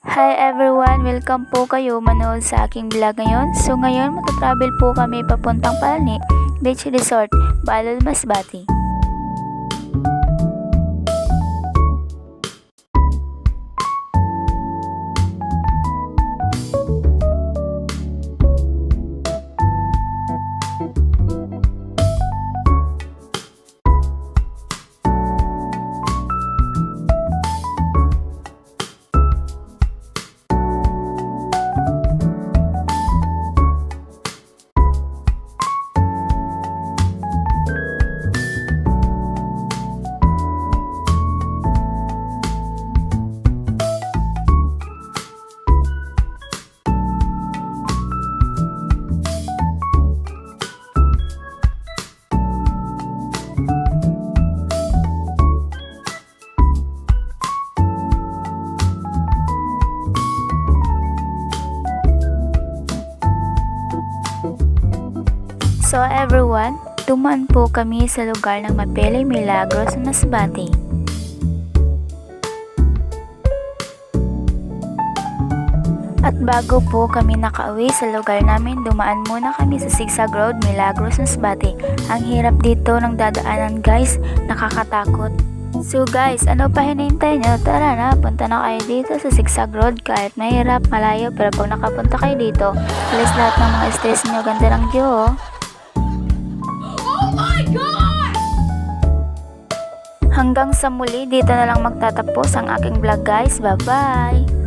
Hi everyone! Welcome po kayo manood sa aking vlog ngayon. So ngayon, magta-travel po kami papuntang Palani Beach Resort, Balol, Masbate. So everyone, dumaan po kami sa lugar ng Mapele Milagros, Masbate. At bago po kami nakauwi sa lugar namin, dumaan muna kami sa Zigzag Road, Milagros, Masbate. Ang hirap dito ng dadaanan guys, nakakatakot. So guys, ano pa hinihintay nyo? Tara na, punta na kayo dito sa Zigzag Road. Kahit mahirap, malayo, pero pag nakapunta kayo dito, alis lahat ng mga stress nyo. Ganda ng view oh. Oh my God! Hanggang sa muli, dito na lang magtatapos ang aking vlog guys. Bye bye!